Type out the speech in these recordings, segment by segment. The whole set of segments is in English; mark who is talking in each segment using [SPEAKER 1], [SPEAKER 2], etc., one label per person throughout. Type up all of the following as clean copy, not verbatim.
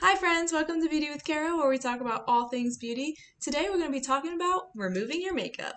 [SPEAKER 1] Hi friends, welcome to Beauty with Karah, where we talk about all things beauty. Today we're going to be talking about removing your makeup.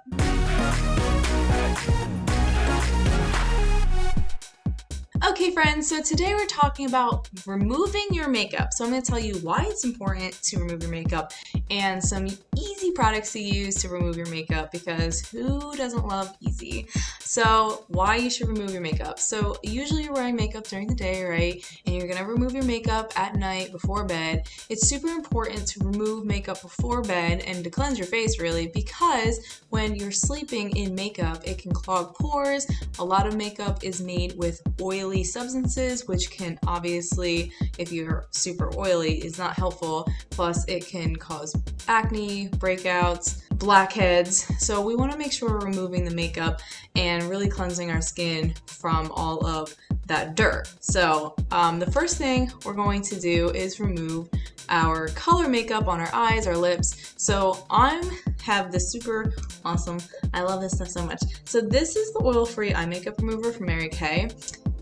[SPEAKER 1] Okay friends, so today we're talking about removing your makeup. So I'm going to tell you why it's important to remove your makeup and some easy products to use to remove your makeup, because who doesn't love easy? So why you should remove your makeup. So usually you're wearing makeup during the day, right? And you're going to remove your makeup at night before bed. It's super important to remove makeup before bed and to cleanse your face really, because when you're sleeping in makeup, it can clog pores. A lot of makeup is made with oily substances, which can obviously, if you're super oily, is not helpful. Plus it can cause acne, breakouts, blackheads. So we want to make sure we're removing the makeup and really cleansing our skin from all of that dirt. So the first thing we're going to do is remove our color makeup on our eyes, our lips. So I have this super awesome, I love this stuff so much. So this is the oil-free eye makeup remover from Mary Kay.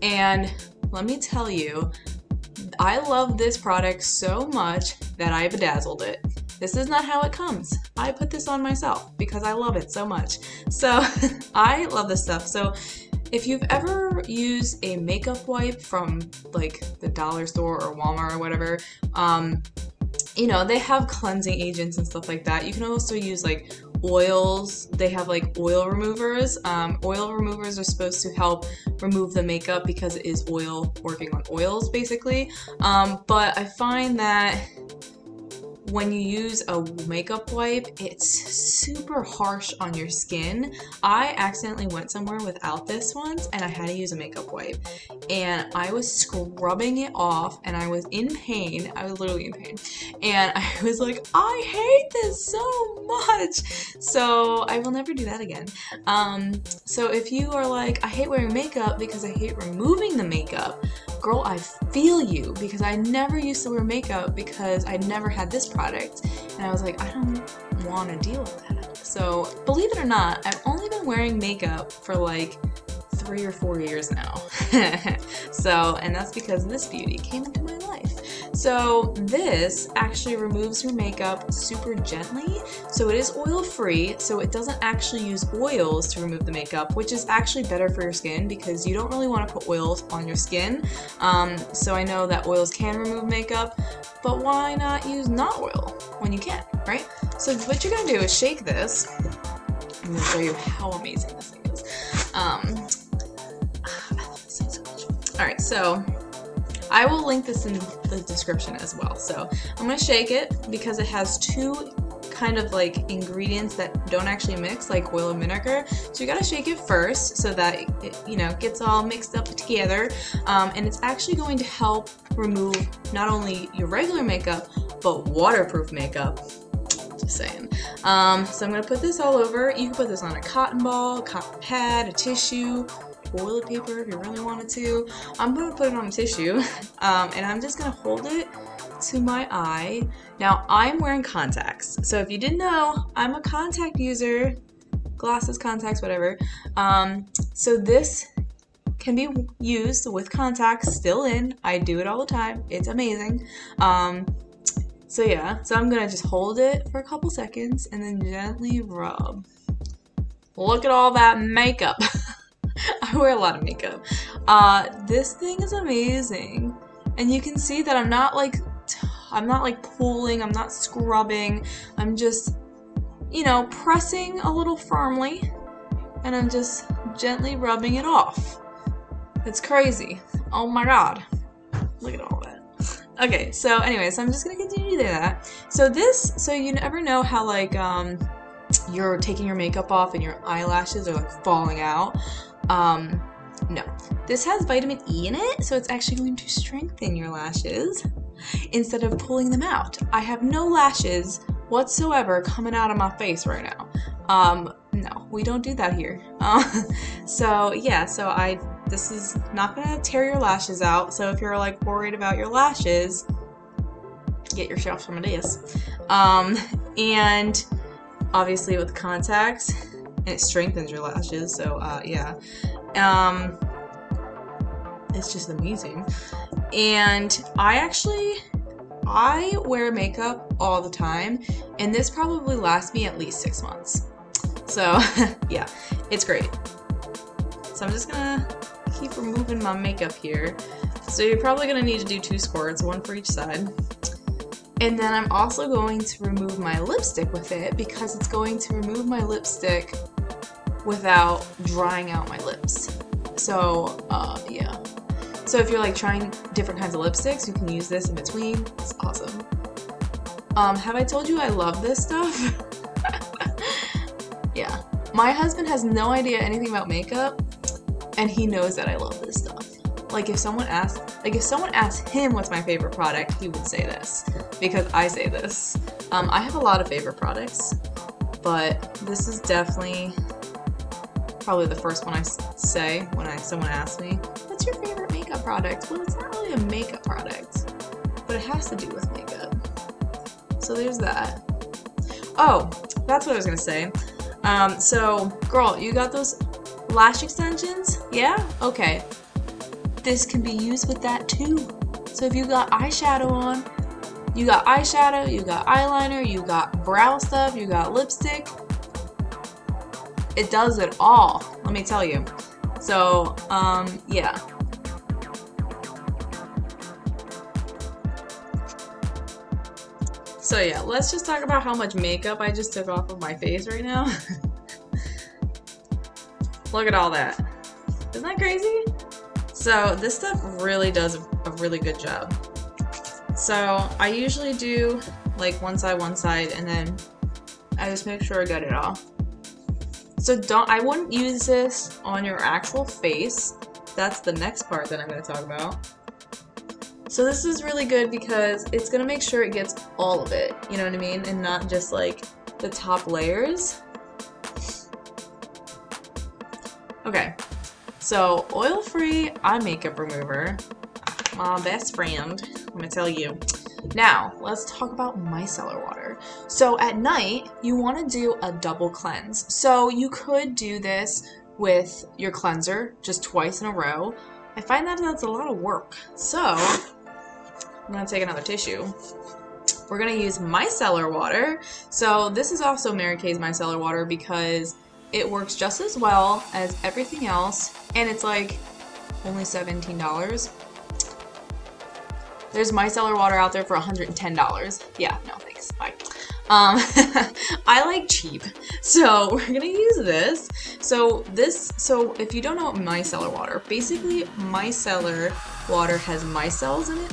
[SPEAKER 1] And let me tell you, I love this product so much that I bedazzled it. This is not how it comes. I put this on myself because I love it so much. So I love this stuff. So if you've ever used a makeup wipe from like the dollar store or Walmart or whatever, you know, they have cleansing agents and stuff like that. You can also use like oils. They have like oil removers. Oil removers are supposed to help remove the makeup because it is oil working on oils basically. But I find that when you use a makeup wipe, it's super harsh on your skin. I accidentally went somewhere without this once and I had to use a makeup wipe. And I was scrubbing it off and I was in pain. I was literally in pain. And I was like, I hate this so much. So I will never do that again. So if you are like, I hate wearing makeup because I hate removing the makeup, girl, I feel you, because I never used to wear makeup because I never had this product. And I was like, I don't want to deal with that. So believe it or not, I've only been wearing makeup for like 3 or 4 years now. So, and that's because this beauty came into my life. So this actually removes your makeup super gently. So it is oil free, so it doesn't actually use oils to remove the makeup, which is actually better for your skin because you don't really want to put oils on your skin. So I know that oils can remove makeup, but why not use not oil when you can, right? So what you're gonna do is shake this. I'm gonna show you how amazing this thing is. I love this thing so much. All right, so I will link this in the description as well. So I'm going to shake it because it has two kind of like ingredients that don't actually mix, like oil and vinegar. So you got to shake it first so that it, you know, gets all mixed up together. And it's actually going to help remove not only your regular makeup, but waterproof makeup. Just saying. So I'm going to put this all over. You can put this on a cotton ball, a cotton pad, a tissue, toilet paper if you really wanted to. I'm going to put it on a tissue and I'm just going to hold it to my eye. Now I'm wearing contacts, so if you didn't know, I'm a contact user, glasses, contacts, whatever. So this can be used with contacts still in. I do it all the time. It's amazing. So yeah, so I'm going to just hold it for a couple seconds and then gently rub. Look at all that makeup. I wear a lot of makeup. This thing is amazing. And you can see that I'm not like pulling, I'm not scrubbing. I'm just, you know, pressing a little firmly and I'm just gently rubbing it off. It's crazy. Oh my God. Look at all that. Okay, so anyway, so I'm just gonna continue to do that. So you never know how like, you're taking your makeup off and your eyelashes are like falling out. No, this has vitamin E in it, so it's actually going to strengthen your lashes instead of pulling them out. I have no lashes whatsoever coming out of my face right now. No, we don't do that here. So yeah, this is not gonna tear your lashes out. So if you're like worried about your lashes, get yourself some of this. And obviously with contacts, and it strengthens your lashes, so yeah. It's just amazing. And I actually I wear makeup all the time, and this probably lasts me at least 6 months. So yeah, it's great. So I'm just gonna keep removing my makeup here. So you're probably gonna need to do 2 squirts, 1 for each side. And then I'm also going to remove my lipstick with it because it's going to remove my lipstick without drying out my lips. So yeah. So if you're like trying different kinds of lipsticks, you can use this in between. It's awesome. Have I told you I love this stuff? Yeah. My husband has no idea anything about makeup, and he knows that I love this stuff. Like if someone asked him what's my favorite product, he would say this because I say this. I have a lot of favorite products, but this is definitely probably the first one I say when someone asks me, what's your favorite makeup product? Well, it's not really a makeup product, but it has to do with makeup. So there's that. Oh, that's what I was gonna say. So girl, you got those lash extensions? Yeah? Okay. This can be used with that too. So if you got eyeshadow on, you got eyeshadow, you got eyeliner, you got brow stuff, you got lipstick. It does it all, let me tell you. So, yeah. So yeah, let's just talk about how much makeup I just took off of my face right now. Look at all that. Isn't that crazy? So this stuff really does a really good job. So I usually do like one side, and then I just make sure I get it off. So I wouldn't use this on your actual face. That's the next part that I'm going to talk about. So this is really good because it's going to make sure it gets all of it, you know what I mean? And not just like the top layers. Okay, so oil-free eye makeup remover, my best friend, I'm gonna tell you. Now, let's talk about micellar water. So at night, you wanna do a double cleanse. So you could do this with your cleanser just twice in a row. I find that that's a lot of work. So, I'm gonna take another tissue. We're gonna use micellar water. So this is also Mary Kay's micellar water because it works just as well as everything else, and it's like only $17. There's micellar water out there for $110. Yeah, no thanks, bye. I like cheap, so we're gonna use this. So if you don't know what micellar water, basically micellar water has micelles in it,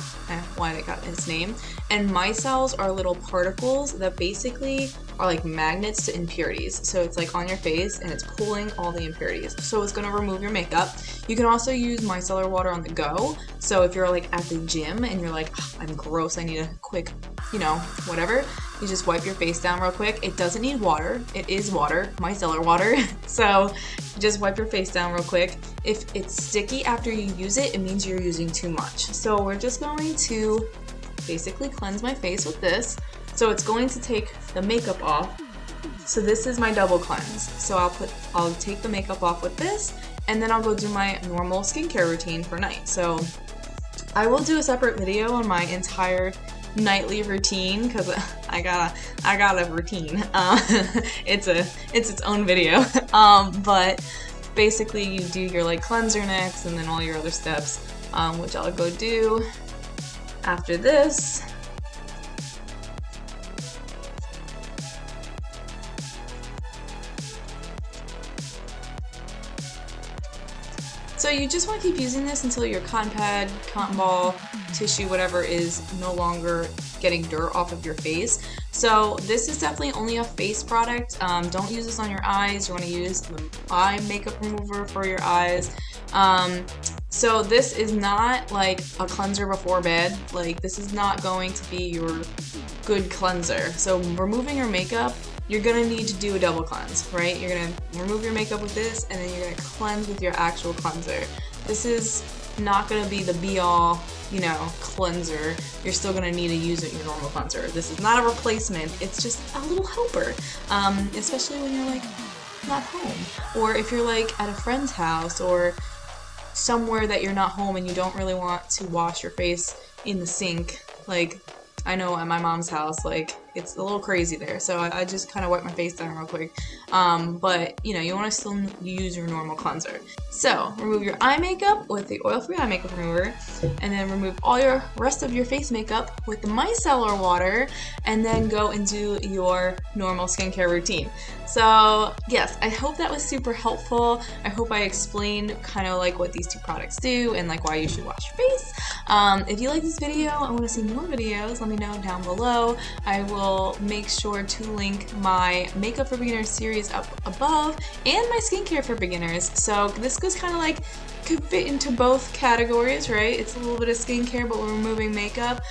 [SPEAKER 1] why they got its name, and micelles are little particles that basically are like magnets to impurities. So it's like on your face and it's pulling all the impurities. So it's gonna remove your makeup. You can also use micellar water on the go. So if you're like at the gym and you're like, oh, I'm gross, I need a quick, whatever, you just wipe your face down real quick. It doesn't need water. It is water, micellar water. So you just wipe your face down real quick. If it's sticky after you use it, it means you're using too much. So we're just going to basically cleanse my face with this. So it's going to take the makeup off. So this is my double cleanse. So I'll take the makeup off with this, and then I'll go do my normal skincare routine for night. So I will do a separate video on my entire nightly routine because I got a routine. It's its own video. But basically you do your like cleanser next, and then all your other steps, which I'll go do after this. So you just want to keep using this until your cotton pad, cotton ball, tissue, whatever is no longer getting dirt off of your face. So this is definitely only a face product. Don't use this on your eyes. You want to use the eye makeup remover for your eyes. So this is not like a cleanser before bed. Like this is not going to be your good cleanser. So removing your makeup, you're gonna need to do a double cleanse, right? You're gonna remove your makeup with this, and then you're gonna cleanse with your actual cleanser. This is not gonna be the be-all, cleanser. You're still gonna need to use your normal cleanser. This is not a replacement. It's just a little helper, especially when you're like not home, or if you're like at a friend's house or somewhere that you're not home and you don't really want to wash your face in the sink. Like, I know at my mom's house, like, it's a little crazy there, so I just kind of wipe my face down real quick. But, you know, you want to still use your normal cleanser. So, remove your eye makeup with the oil-free eye makeup remover, and then remove all your rest of your face makeup with the micellar water, and then go into your normal skincare routine. So, yes, I hope that was super helpful. I hope I explained kind of like what these two products do and like why you should wash your face. If you like this video and want to see more videos, let me know down below. I will make sure to link my Makeup for Beginners series up above and my Skincare for Beginners. So this goes kind of like, could fit into both categories, right? It's a little bit of skincare, but we're removing makeup.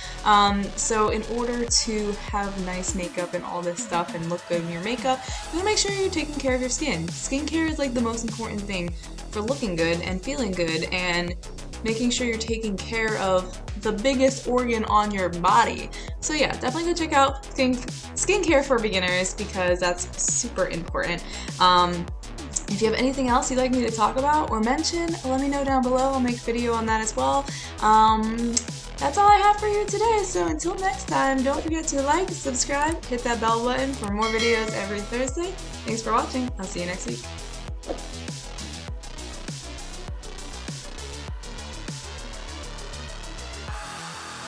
[SPEAKER 1] So in order to have nice makeup and all this stuff and look good in your makeup, you wanna make sure you're taking care of your skin. Skincare is like the most important thing for looking good and feeling good and making sure you're taking care of the biggest organ on your body. So yeah, definitely go check out Skincare for Beginners because that's super important. If you have anything else you'd like me to talk about or mention, let me know down below. I'll make a video on that as well. That's all I have for you today. So until next time, don't forget to like, subscribe, hit that bell button for more videos every Thursday. Thanks for watching. I'll see you next week.